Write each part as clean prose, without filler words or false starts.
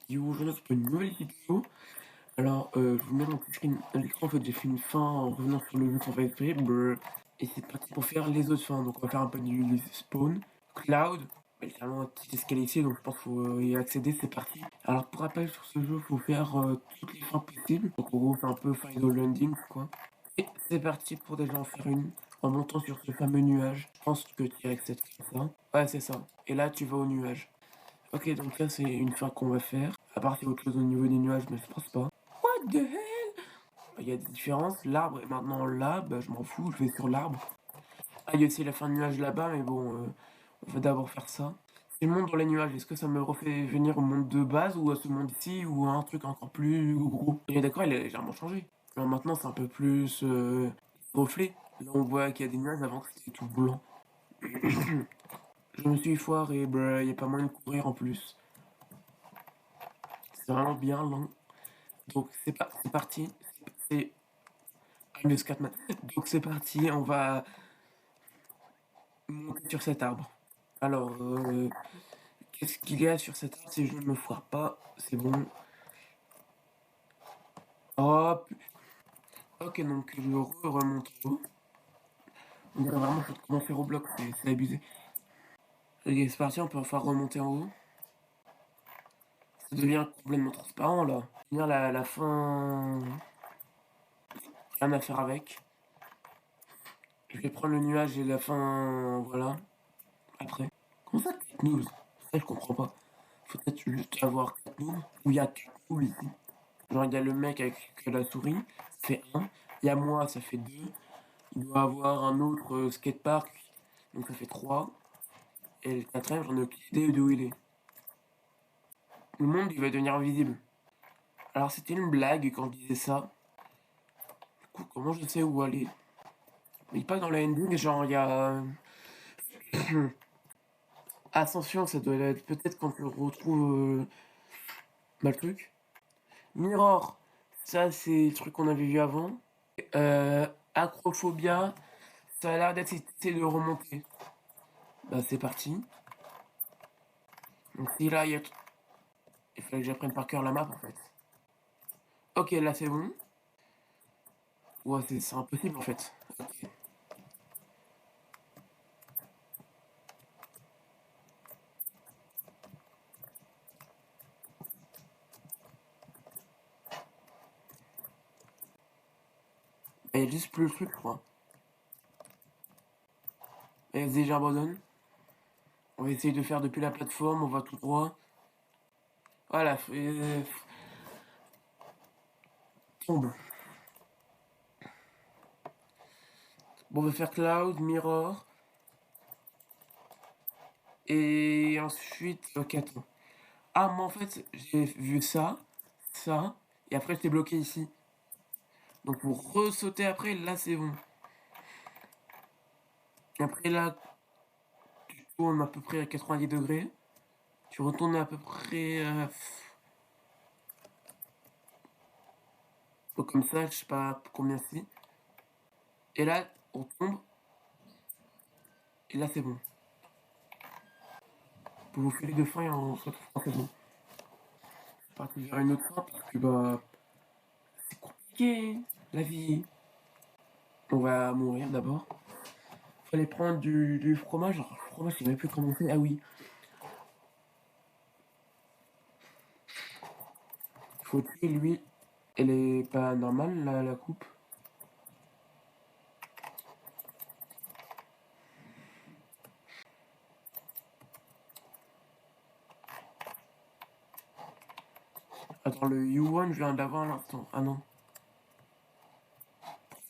vidéo, aujourd'hui pour une nouvelle vidéo. Alors, je vous mets mon screen à l'écran, en fait, j'ai fait une fin en revenant sur le jeu qu'on va créer, et c'est parti pour faire les autres fins. Donc on va faire un peu du spawn, cloud, littéralement un petit escalier ici, donc je pense qu'il faut y accéder, c'est parti. Alors pour rappel, sur ce jeu, il faut faire toutes les fins possibles. Donc en gros, c'est un peu Final Landing, quoi. Et c'est parti pour déjà en faire une, en montant sur ce fameux nuage. Je pense que tu accèdes comme ça. Ouais, c'est ça. Et là, tu vas au nuage. Ok, donc là, c'est une fin qu'on va faire. À part s'il y a autre chose au niveau des nuages, mais je pense pas. What the hell? Il y a des différences. L'arbre est maintenant là, bah, je m'en fous, je vais sur l'arbre. Ah, il y a aussi la fin de nuage là-bas, mais bon, on va d'abord faire ça. Si je monte dans les nuages, est-ce que ça me refait venir au monde de base, ou à ce monde-ci, ou à un truc encore plus gros? Et d'accord, il a légèrement changé. Alors maintenant, c'est un peu plus reflet. Là, on voit qu'il y a des nuages, avant que c'était tout blanc. Je me suis foiré, il n'y a pas moyen de courir en plus. C'est vraiment bien lent. Donc c'est parti. C'est I'm the Scatman. Donc c'est parti, on va monter sur cet arbre. Alors, qu'est-ce qu'il y a sur cet arbre si je ne me foire pas? C'est bon. Hop. Ok, donc je remonte en haut. On dirait vraiment que je commencer Roblox, c'est abusé. Ok, c'est parti, on peut enfin remonter en haut. Ça devient complètement transparent là. Bien la fin. Rien à faire avec. Je vais prendre le nuage et la fin. Voilà. Après. Comment ça, 4 news? Ça, je comprends pas. Faut peut-être juste avoir 4 news. Ou il y a 4 news ici. Genre, il y a le mec avec la souris, ça fait 1. Il y a moi, ça fait 2. Il doit avoir un autre skatepark, donc ça fait 3. Et le quatrième, j'en ai aucune idée d'où il est. Le monde, il va devenir invisible. Alors, c'était une blague quand je disais ça. Du coup, comment je sais où aller? Il pas dans la ending, genre, il y a. Ascension, ça doit être peut-être quand je retrouve le truc. Mirror, ça, c'est le truc qu'on avait vu avant. Acrophobia, ça a l'air d'être essayer de remonter. Bah, c'est parti. Donc, si là, il fallait que j'apprenne par cœur la map en fait. Ok, là, c'est bon. Ouais, c'est impossible en fait. Ok. Il y a juste plus le truc, quoi. Et vas-y, j'abandonne. On va essayer de faire depuis la plateforme, on va tout droit. Voilà, tombe. Bon, on va faire Cloud, Mirror. Et ensuite, ok, attends. Ah, moi en fait, j'ai vu ça, ça, et après j'étais bloqué ici. Donc pour ressauter après, là c'est bon. Et après là, tu tournes à peu près à 90 degrés. Tu retournes à peu près comme ça, je sais pas combien c'est. Et là, on tombe. Et là, c'est bon. Pour vous filer de fin et on se retrouve en c'est bon. Je vais partir vers une autre fin parce que bah, c'est compliqué, la vie. On va mourir d'abord. Fallait prendre du fromage. Alors, le fromage, je savais plus comment c'est. Ah oui. Faut tuer l'huile. Elle est pas normale, la coupe. Attends, le U1, je viens d'avoir à l'instant. Ah non.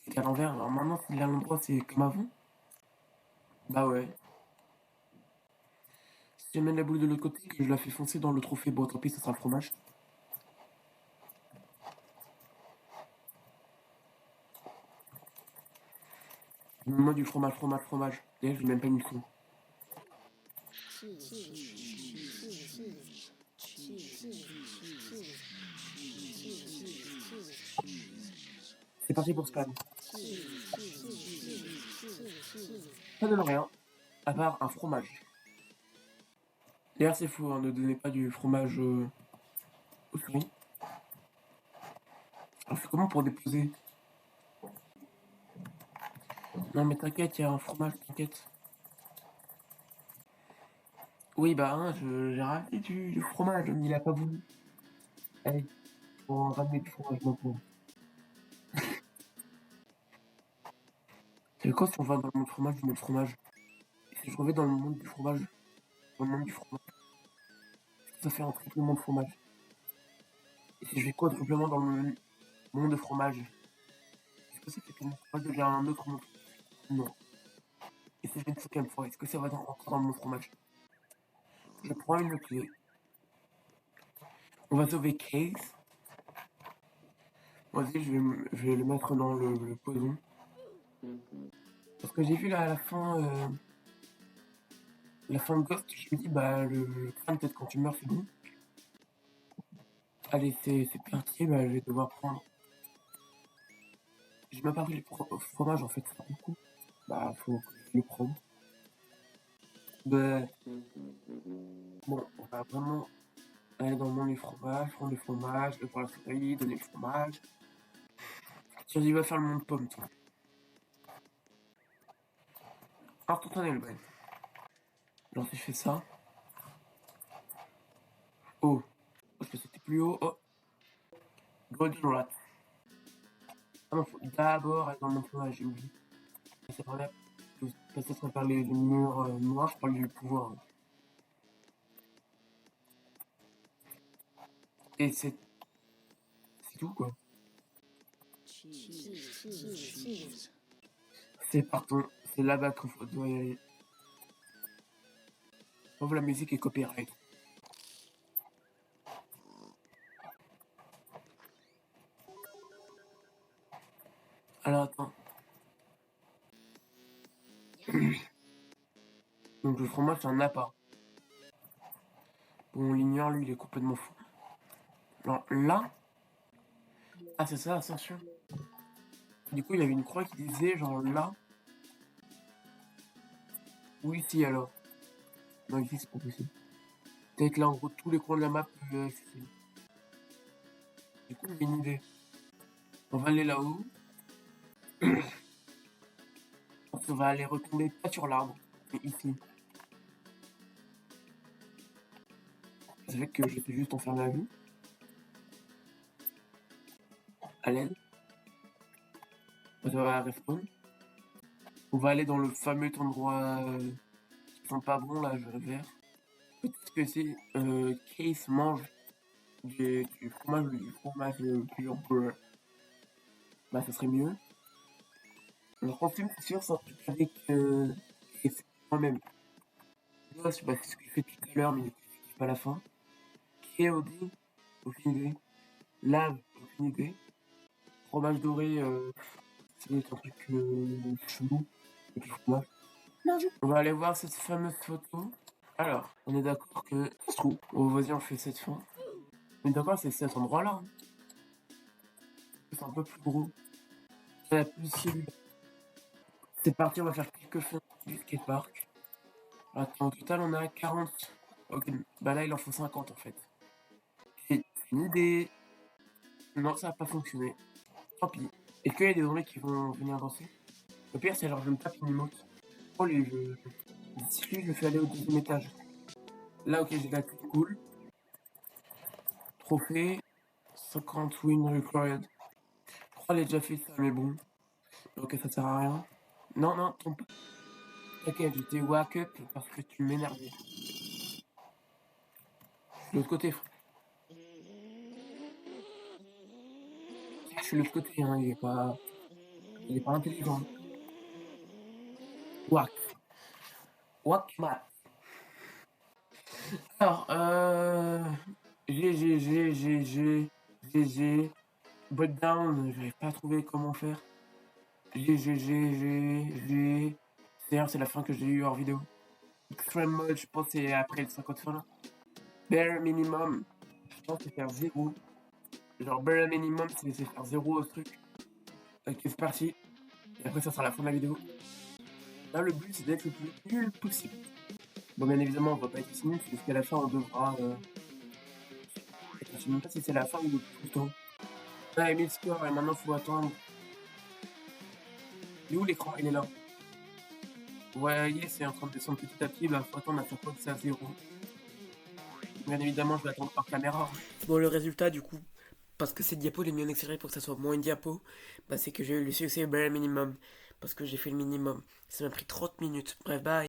C'est à l'envers. Alors maintenant, si à l'endroit, c'est comme avant. Bah ouais. Si j'amène la boule de l'autre côté, que je la fais foncer dans le trophée, bon, tant pis, ça sera le fromage. Moi, du fromage, fromage, fromage. D'ailleurs, je l'ai même pas mis le fond. C'est parti pour spam. Ça donne rien, à part un fromage. D'ailleurs, c'est faux, hein, ne donnez pas du fromage. Ok. Alors, c'est comment pour déposer? Non, mais t'inquiète, il y a un fromage, t'inquiète. Oui, bah, hein, j'ai ramené du fromage, mais il a pas voulu. Allez, on ramener du fromage maintenant. C'est quoi si on va dans le monde fromage, du monde fromage? Et si je reviens dans le monde du fromage, dans le monde du fromage, ça fait un triplement de fromage. Et si je vais quadruplement dans le monde de fromage, est-ce que ça fait que mon fromage devient un autre monde? Non. Et si je vais une cinquième fois, est-ce que ça va rentrer dans le monde fromage? Je prends une clé. On va sauver Case. Vas-y, je vais le mettre dans le poison. Parce que j'ai vu là à la fin de Ghost, je me dis, bah, le crâne, peut-être quand tu meurs, c'est bon. Allez, c'est parti, bah, je vais devoir prendre. J'ai même pas pris le fromage en fait, ça beaucoup. Bah, faut que je le prenne. Bah, bon, on va vraiment aller dans le monde du fromage, prendre le fromage, le prendre la souris, donner le fromage. Tiens, il va faire le monde pomme, toi. Alors, tout en est le bail. Alors, si je fais ça. Oh, parce que c'était plus haut. Oh, Golden Rat. Ah non, faut d'abord aller dans le monde fromage, j'ai oublié. C'est par là. Passer à travers les murs noirs, je parle du pouvoir. Et c'est tout, quoi. C'est partout. C'est là-bas qu'il doit y aller. Oh, la musique est copyright. Alors, attends. Donc, le fromage, c'est un appât. Bon, on l'ignore, lui, il est complètement fou. Alors, là. Ah, c'est ça, ascension. Du coup, il y avait une croix qui disait, genre, là. Ou ici, alors. Non, ici, c'est pas possible. Peut-être là, en gros, tous les coins de la map. Du coup, j'ai une idée. On va aller là-haut. On va aller retomber pas sur l'arbre, mais ici. Ça fait que je suis juste enfermé à vue. À l'aide. On va respawn. On va aller dans le fameux endroit qui sent pas bon, là, vert. Peut-être que si Case mange du fromage pur, bah ça serait mieux. Le costume, c'est sûr, c'est un truc avec Case moi-même. Là, c'est ce que j'ai fait tout à l'heure, mais pas à la fin. KOD, aucune idée. Lave, aucune idée. Fromage doré, c'est un truc chelou. Et puis fromage. On va aller voir cette fameuse photo. Alors, on est d'accord que ça se trouve. Oh, vas-y, on fait cette fin. On est d'accord, c'est cet endroit-là. Hein. C'est un peu plus gros. C'est la plus celui-là. C'est parti, on va faire quelques fins du skatepark. Attends, au total, on a 40. Ok, bah là, il en faut 50 en fait. J'ai une idée. Non, ça va pas fonctionner. Tant pis. Est-ce qu'il y a des zombies qui vont venir danser? Le pire, c'est alors je me tape une emote. Oh, les jeux. Si je le fais aller au deuxième étage. Là, ok, j'ai la plus cool. Trophée. 50 win required. Oh, elle a déjà fait ça, mais bon. Ok, ça sert à rien. Non, non, trompe pas. Ok, j'étais wake up parce que tu m'énervais. De l'autre côté, frère. Je suis de l'autre côté, hein, il est pas intelligent. Wack. Wack mat. Alors, GG. Breakdown, j'arrive pas à trouver comment faire. GG. D'ailleurs, c'est la fin que j'ai eu hors vidéo. Extreme mode, je pense que c'est après le 50 fin là. Bare minimum, je pense que c'est faire 0. Genre bare minimum, c'est faire 0 au truc. Ok, c'est parti. Et après, ça sera la fin de la vidéo. Là, le but, c'est d'être le plus nul possible. Bon, bien évidemment, on va pas être ici nul, puisqu'à la fin, on devra sais même pas si c'est la fin ou le tout le temps. Ah, Emile Score, et maintenant faut attendre. Il est où l'écran? Il est là. Ouais, yes, c'est en train de descendre petit à petit, bah faut attendre à chaque fois que c'est à 0. Bien évidemment, je vais attendre par caméra. Bon, le résultat, du coup, parce que cette diapo elle est mis en accéléré pour que ça soit moins une diapo, bah c'est que j'ai eu le succès bare minimum. Parce que j'ai fait le minimum. Ça m'a pris 30 minutes. Bref, bye.